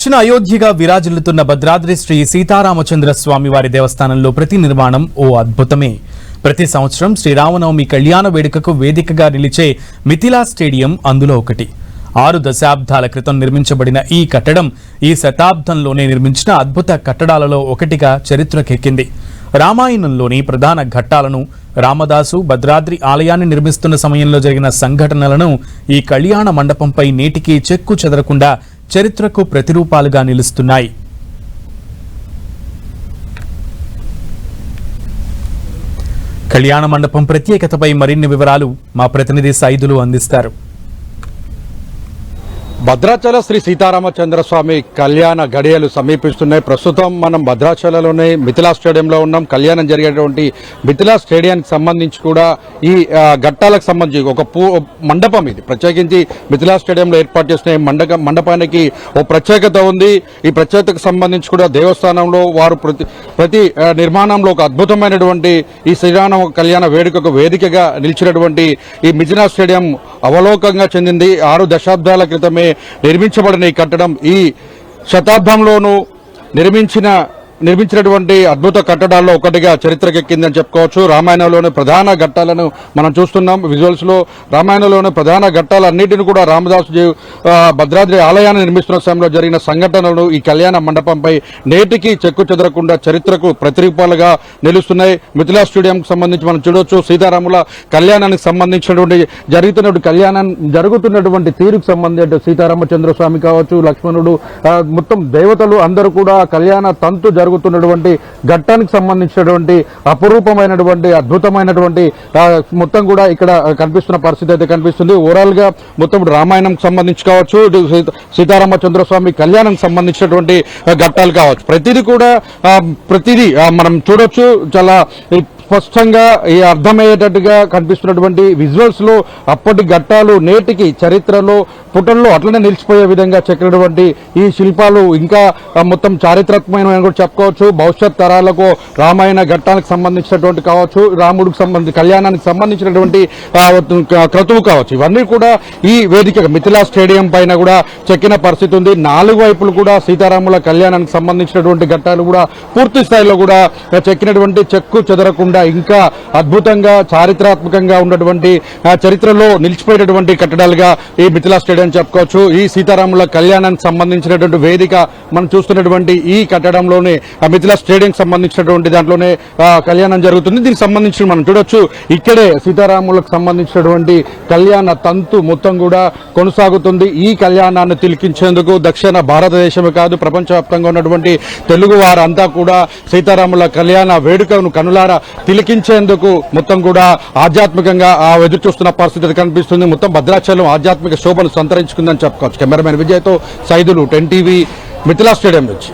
దక్షిణ అయోధ్యగా విరాజిల్లుతున్న భద్రాద్రి శ్రీ సీతారామచంద్ర స్వామి వారి దేవస్థానంలో ప్రతి నిర్మాణం ఓ అద్భుతమే. ప్రతి సంవత్సరం శ్రీరామనవమి కళ్యాణ వేడుకకు వేదికగా నిలిచే మిథిలా స్టేడియం అందులో ఒకటి. 6 దశాబ్దాల క్రితం నిర్మించబడిన ఈ కట్టడం ఈ శతాబ్దంలోనే నిర్మించిన అద్భుత కట్టడాలలో ఒకటిగా చరిత్రకెక్కింది. రామాయణంలోని ప్రధాన ఘట్టాలను, రామదాసు భద్రాద్రి ఆలయాన్ని నిర్మిస్తున్న సమయంలో జరిగిన సంఘటనలను ఈ కళ్యాణ మండపంపై నేటికీ చెక్కు చెదరకుండా చరిత్రకు ప్రతిరూపాలుగా నిలుస్తున్నాయి. కళ్యాణ మండపం ప్రత్యేకతపై మరిన్ని వివరాలు మా ప్రతినిధి సైదులు అందిస్తారు. భద్రాచల శ్రీ సీతారామచంద్ర స్వామి కళ్యాణ గడియలు సమీపిస్తున్నాయి. ప్రస్తుతం మనం భద్రాచలలోనే మిథిలా స్టేడియంలో ఉన్నాం. కళ్యాణం జరిగేటువంటి మిథిలా స్టేడియానికి సంబంధించి కూడా ఈ ఘట్టాలకు సంబంధించి ఒక మండపం, ఇది ప్రత్యేకించి మిథిలా స్టేడియంలో ఏర్పాటు చేసిన మండపానికి ఓ ప్రత్యేకత ఉంది. ఈ ప్రత్యేకతకు సంబంధించి కూడా దేవస్థానంలో వారు ప్రతి నిర్మాణంలో ఒక అద్భుతమైనటువంటి ఈ శ్రీరామ కళ్యాణ వేడుకకు వేదికగా నిలిచినటువంటి ఈ మిథిలా స్టేడియం అవలోకంగా చెందింది. 6 దశాబ్దాల క్రితమే నిర్మించబడిన ఈ కట్టడం ఈ శతాబ్దంలోనూ నిర్మించినటువంటి అద్భుత కట్టడాల్లో ఒకటిగా చరిత్రకెక్కిందని చెప్పుకోవచ్చు. రామాయణంలోని ప్రధాన ఘట్టాలను మనం చూస్తున్నాం. విజువల్స్ లో రామాయణంలోని ప్రధాన ఘట్టాలన్నింటినీ కూడా రామదాసు భద్రాద్రి ఆలయాన్ని నిర్మిస్తున్న సమయంలో జరిగిన సంఘటనలు ఈ కళ్యాణ మండపంపై నేటికి చెక్కు చెదరకుండా చరిత్రకు ప్రతిరూపాలుగా నిలుస్తున్నాయి. మిథిలా స్టేడియంకు సంబంధించి మనం చూడొచ్చు. సీతారాముల కళ్యాణానికి సంబంధించినటువంటి జరుగుతున్నటువంటి తీరుకు సంబంధించి సీతారామచంద్ర స్వామి కావచ్చు, లక్ష్మణుడు, మొత్తం దేవతలు అందరూ కూడా కళ్యాణ తంతు జరుగుతున్నటువంటి ఘట్టానికి సంబంధించినటువంటి అపురూపమైనటువంటి అద్భుతమైనటువంటి మొత్తం కూడా ఇక్కడ కనిపిస్తున్న పరిస్థితి అయితే కనిపిస్తుంది. ఓవరాల్ గా మొత్తం రామాయణం సంబంధించి కావచ్చు, సీతారామచంద్ర స్వామి కళ్యాణం సంబంధించినటువంటి ఘట్టాలు కావచ్చు, ప్రతిదీ మనం చూడొచ్చు. చాలా స్పష్టంగా అర్థమయ్యేటట్టుగా కనిపిస్తున్నటువంటి విజువల్స్ లో అప్పటి ఘట్టాలు నేటికి చరిత్రలో పుటల్లో అట్లనే నిలిచిపోయే విధంగా చెక్కినటువంటి ఈ శిల్పాలు ఇంకా మొత్తం చారిత్రాత్మకమైన కూడా చెప్పుకోవచ్చు. భవిష్యత్ తరాలకు రామాయణ ఘట్టానికి సంబంధించినటువంటి కావచ్చు, రాముడికి కళ్యాణానికి సంబంధించినటువంటి క్రతువు కావచ్చు, ఇవన్నీ కూడా ఈ వేదిక మిథిలా స్టేడియం పైన కూడా చెక్కిన పరిస్థితి ఉంది. 4 వైపులు కూడా సీతారాముల కళ్యాణానికి సంబంధించినటువంటి ఘట్టాలు కూడా పూర్తి స్థాయిలో కూడా చెక్కినటువంటి చెక్కు చెదరకుండా ఇంకా అద్భుతంగా చారిత్రాత్మకంగా ఉన్నటువంటి చరిత్రలో నిలిచిపోయినటువంటి కట్టడాలుగా ఈ మిథిలా స్టేడియం చెప్పుకోవచ్చు. ఈ సీతారాముల కళ్యాణానికి సంబంధించినటువంటి వేదిక మనం చూస్తున్నటువంటి ఈ కట్టడంలోనే మిథిలా స్టేడియం సంబంధించినటువంటి దాంట్లోనే కళ్యాణం జరుగుతుంది. దీనికి సంబంధించి మనం చూడొచ్చు, ఇక్కడే సీతారాములకు సంబంధించినటువంటి కళ్యాణ తంతు మొత్తం కూడా కొనసాగుతుంది. ఈ కళ్యాణాన్ని తిలకించేందుకు దక్షిణ భారతదేశమే కాదు, ప్రపంచవ్యాప్తంగా ఉన్నటువంటి తెలుగు వారంతా కూడా సీతారాముల కళ్యాణ వేడుకను కనులారా తిలకించేందుకు మొత్తం కూడా ఆధ్యాత్మికంగా ఎదురు చూస్తున్న పరిస్థితి కనిపిస్తుంది. మొత్తం భద్రాచలం ఆధ్యాత్మిక శోభను సంతరించుకుందని చెప్పుకోవచ్చు. కెమెరామెన్ విజయ్తో సైదులు, 10 టీవీ, మిథిలా స్టేడియం నుంచి.